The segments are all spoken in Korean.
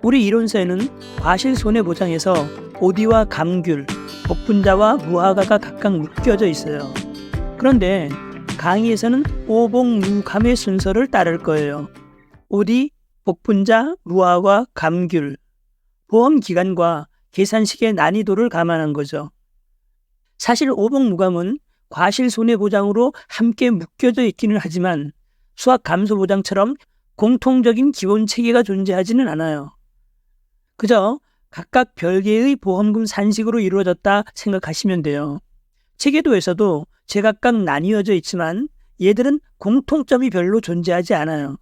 우리 이론서에는 과실 손해보장에서 오디와 감귤, 복분자와 무화과가 각각 묶여져 있어요. 그런데 강의에서는 오복무감의 순서를 따를 거예요. 오디, 복분자, 무화과, 감귤. 보험 기간과 계산식의 난이도를 감안한 거죠. 사실 오복무감은 과실 손해보장으로 함께 묶여져 있기는 하지만 수학 감소보장처럼 공통적인 기본 체계가 존재하지는 않아요. 그저 각각 별개의 보험금 산식으로 이루어졌다 생각하시면 돼요. 체계도에서도 제각각 나뉘어져 있지만 얘들은 공통점이 별로 존재하지 않아요.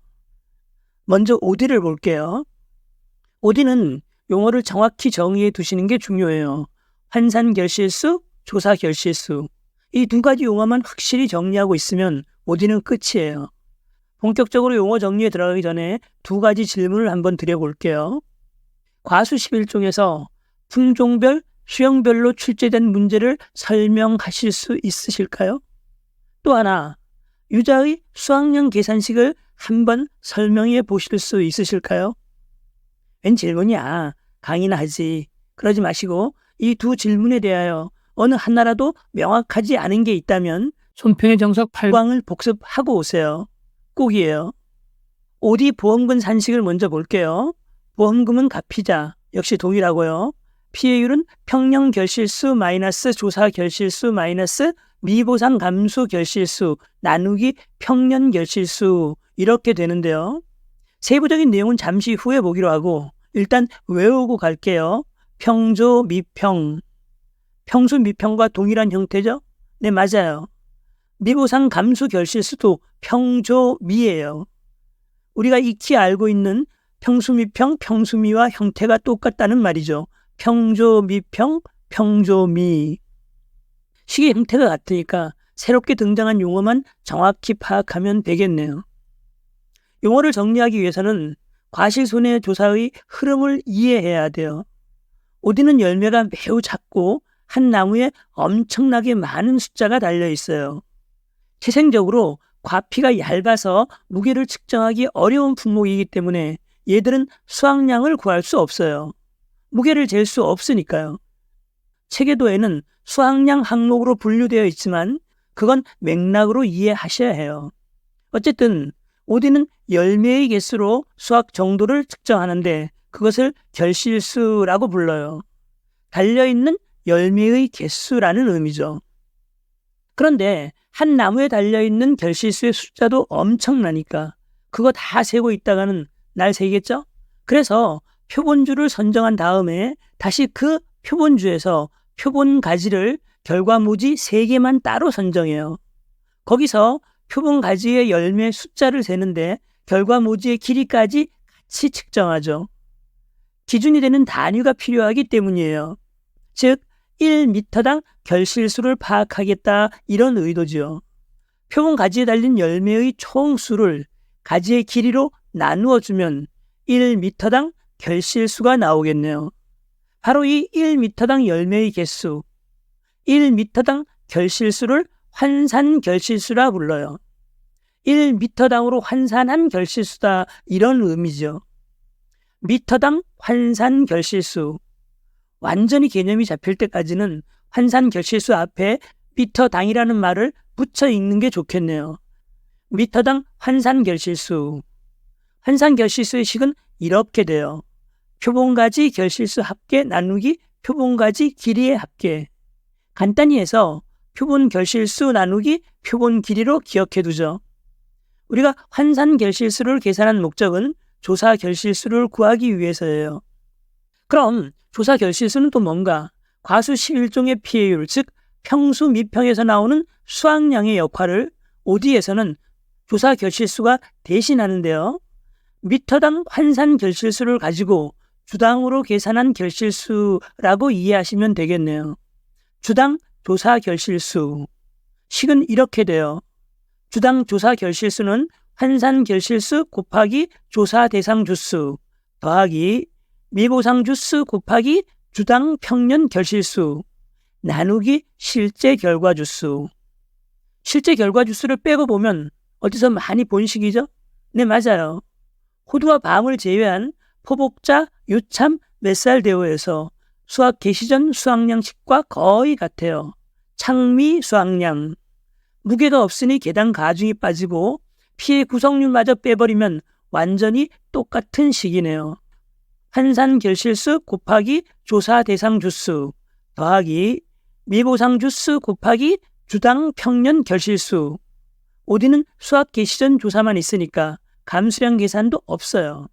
먼저 오디를 볼게요. 오디는 용어를 정확히 정의해 두시는 게 중요해요. 환산 결실수, 조사 결실수. 이 두 가지 용어만 확실히 정리하고 있으면 오디는 끝이에요. 본격적으로 용어 정리에 들어가기 전에 두 가지 질문을 한번 드려볼게요. 과수 11종에서 품종별, 수형별로 출제된 문제를 설명하실 수 있으실까요? 또 하나, 유자의 수학령 계산식을 한번 설명해 보실 수 있으실까요? 웬 질문이야. 강의나 하지. 그러지 마시고 이 두 질문에 대하여 어느 하나라도 명확하지 않은 게 있다면 손평의 정석 8광을 복습하고 오세요. 꼭이에요. 오디 보험금 산식을 먼저 볼게요. 보험금은 가피자, 역시 동일하고요. 피해율은 평령 결실수 마이너스 조사 결실수 마이너스 미보상 감수 결실수 나누기 평년 결실수 이렇게 되는데요. 세부적인 내용은 잠시 후에 보기로 하고 일단 외우고 갈게요. 평조 미평. 평수 미평과 동일한 형태죠? 네, 맞아요. 미보상 감수 결실수도 평조 미예요. 우리가 익히 알고 있는 평수미평, 평수미와 형태가 똑같다는 말이죠. 평조미평, 평조미. 식의 형태가 같으니까 새롭게 등장한 용어만 정확히 파악하면 되겠네요. 용어를 정리하기 위해서는 과실손해조사의 흐름을 이해해야 돼요. 오디는 열매가 매우 작고 한 나무에 엄청나게 많은 숫자가 달려 있어요. 태생적으로 과피가 얇아서 무게를 측정하기 어려운 품목이기 때문에 얘들은 수확량을 구할 수 없어요. 무게를 잴 수 없으니까요. 체계도에는 수확량 항목으로 분류되어 있지만 그건 맥락으로 이해하셔야 해요. 어쨌든 오디는 열매의 개수로 수확 정도를 측정하는데 그것을 결실수라고 불러요. 달려있는 열매의 개수라는 의미죠. 그런데 한 나무에 달려있는 결실수의 숫자도 엄청나니까 그거 다 세고 있다가는 날 새겠죠? 그래서 표본주를 선정한 다음에 다시 그 표본주에서 표본 가지를 결과무지 3개만 따로 선정해요. 거기서 표본 가지의 열매 숫자를 세는데 결과무지의 길이까지 같이 측정하죠. 기준이 되는 단위가 필요하기 때문이에요. 즉 1m당 결실수를 파악하겠다 이런 의도죠. 표본 가지에 달린 열매의 총수를 가지의 길이로 나누어 주면 1m당 결실수가 나오겠네요. 바로 이 1m당 열매의 개수, 1m당 결실수를 환산 결실수라 불러요. 1m당으로 환산한 결실수다 이런 의미죠. 미터당 환산 결실수. 완전히 개념이 잡힐 때까지는 환산 결실수 앞에 미터당이라는 말을 붙여 읽는 게 좋겠네요. 미터당 환산 결실수. 환산 결실수의 식은 이렇게 돼요. 표본가지 결실수 합계 나누기 표본가지 길이의 합계. 간단히 해서 표본 결실수 나누기 표본 길이로 기억해 두죠. 우리가 환산 결실수를 계산한 목적은 조사 결실수를 구하기 위해서예요. 그럼 조사 결실수는 또 뭔가? 과수 11종의 피해율, 즉 평수 미평에서 나오는 수확량의 역할을 오디에서는 조사 결실수가 대신하는데요. 미터당 환산 결실수를 가지고 주당으로 계산한 결실수라고 이해하시면 되겠네요. 주당 조사 결실수. 식은 이렇게 돼요. 주당 조사 결실수는 환산 결실수 곱하기 조사 대상 주수 더하기 미보상 주수 곱하기 주당 평년 결실수 나누기 실제 결과 주수. 실제 결과 주수를 빼고 보면 어디서 많이 본 식이죠? 네, 맞아요. 호두와 밤을 제외한 포복자 유참 몇 살 대오에서 수학 개시 전 수학량식과 거의 같아요. 창미 수학량. 무게가 없으니 계단 가중이 빠지고 피의 구성률마저 빼버리면 완전히 똑같은 식이네요. 환산 결실수 곱하기 조사 대상 주수 더하기 미보상 주수 곱하기 주당 평년 결실수. OD는 수학 개시 전 조사만 있으니까 감수량 계산도 없어요.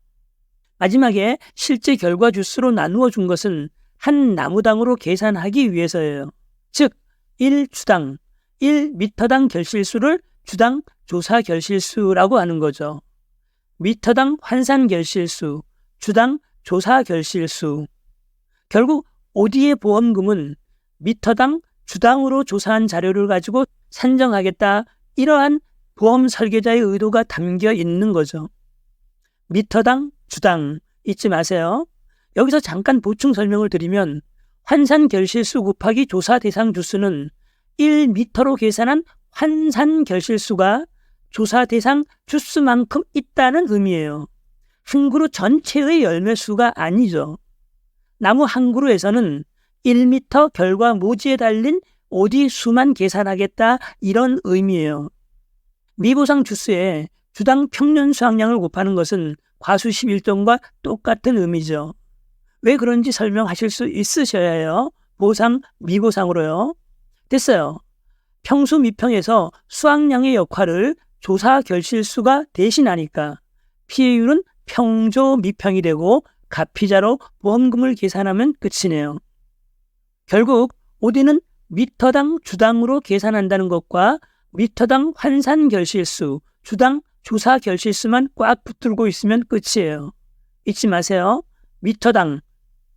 마지막에 실제 결과 주수로 나누어 준 것은 한 나무당으로 계산하기 위해서예요. 즉 1주당, 1미터당 결실수를 주당 조사 결실수라고 하는 거죠. 미터당 환산 결실수, 주당 조사 결실수. 결국 OD의 보험금은 미터당 주당으로 조사한 자료를 가지고 산정하겠다, 이러한 보험 설계자의 의도가 담겨 있는 거죠. 미터당 주당 잊지 마세요. 여기서 잠깐 보충 설명을 드리면 환산 결실수 곱하기 조사 대상 주수는 1미터로 계산한 환산 결실수가 조사 대상 주수만큼 있다는 의미예요. 한 그루 전체의 열매 수가 아니죠. 나무 한 그루에서는 1미터 결과 모지에 달린 OD 수만 계산하겠다, 이런 의미예요. 미보상 주수에 주당 평년 수확량을 곱하는 것은 과수 11종과 똑같은 의미죠. 왜 그런지 설명하실 수 있으셔야 해요. 보상, 미보상으로요. 됐어요. 평수 미평에서 수확량의 역할을 조사 결실수가 대신하니까 피해율은 평조 미평이 되고 가피자로 보험금을 계산하면 끝이네요. 결국 OD는 미터당 주당으로 계산한다는 것과 미터당 환산 결실수, 주당 조사 결실수만 꽉 붙들고 있으면 끝이에요. 잊지 마세요. 미터당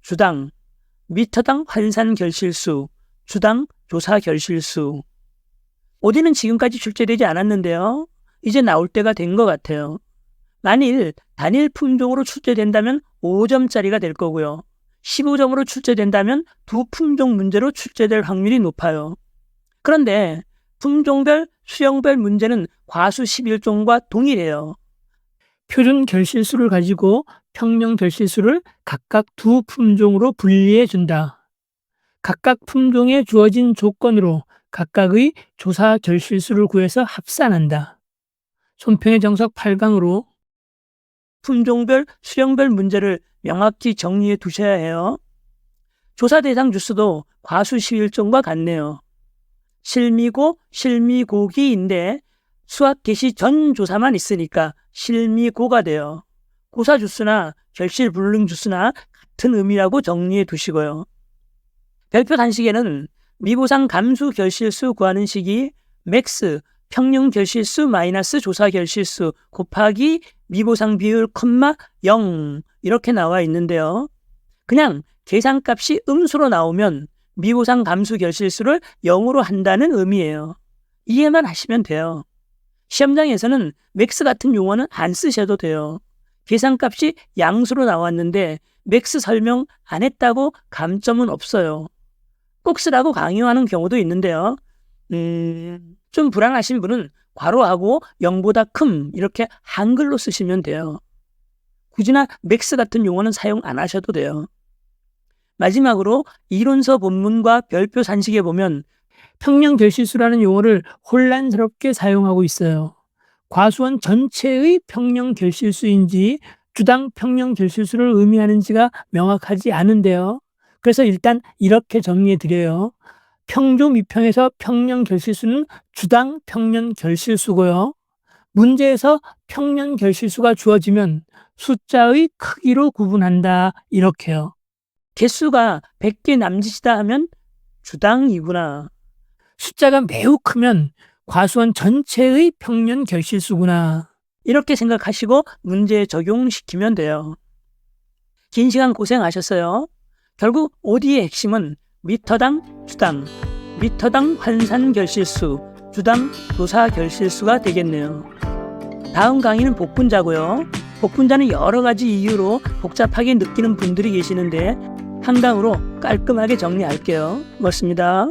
주당, 미터당 환산 결실수, 주당 조사 결실수. OD는 지금까지 출제되지 않았는데요. 이제 나올 때가 된 것 같아요. 만일 단일 품종으로 출제된다면 5점짜리가 될 거고요. 15점으로 출제된다면 두 품종 문제로 출제될 확률이 높아요. 그런데 품종별, 수형별 문제는 과수 11종과 동일해요. 표준 결실수를 가지고 평년 결실수를 각각 두 품종으로 분리해 준다. 각각 품종에 주어진 조건으로 각각의 조사 결실수를 구해서 합산한다. 손평의 정석 8강으로 품종별, 수형별 문제를 명확히 정리해 두셔야 해요. 조사 대상 주수도 과수 11종과 같네요. 실미고, 실미고기인데 수학 개시 전 조사만 있으니까 실미고가 돼요. 고사 주수나 결실 불능 주수나 같은 의미라고 정리해 두시고요. 별표 단식에는 미보상 감수 결실수 구하는 식이 맥스 평균 결실수 마이너스 조사 결실수 곱하기 미보상 비율 0 이렇게 나와 있는데요. 그냥 계산값이 음수로 나오면 미보상 감수 결실수를 0으로 한다는 의미예요. 이해만 하시면 돼요. 시험장에서는 맥스 같은 용어는 안 쓰셔도 돼요. 계산값이 양수로 나왔는데 맥스 설명 안 했다고 감점은 없어요. 꼭 쓰라고 강요하는 경우도 있는데요. 좀 불안하신 분은 괄호하고 0보다 큼 이렇게 한글로 쓰시면 돼요. 굳이나 맥스 같은 용어는 사용 안 하셔도 돼요. 마지막으로 이론서 본문과 별표 산식에 보면 평년 결실수라는 용어를 혼란스럽게 사용하고 있어요. 과수원 전체의 평년 결실수인지 주당 평년 결실수를 의미하는지가 명확하지 않은데요. 그래서 일단 이렇게 정리해 드려요. 평조 미평에서 평년 결실수는 주당 평년 결실수고요. 문제에서 평년 결실수가 주어지면 숫자의 크기로 구분한다, 이렇게요. 개수가 100개 남짓이다 하면 주당이구나. 숫자가 매우 크면 과수원 전체의 평년 결실수구나. 이렇게 생각하시고 문제에 적용시키면 돼요. 긴 시간 고생하셨어요. 결국 OD의 핵심은 미터당 주당, 미터당 환산 결실수, 주당 조사 결실수가 되겠네요. 다음 강의는 복분자고요. 복분자는 여러 가지 이유로 복잡하게 느끼는 분들이 계시는데 한 강으로 깔끔하게 정리할게요. 고맙습니다.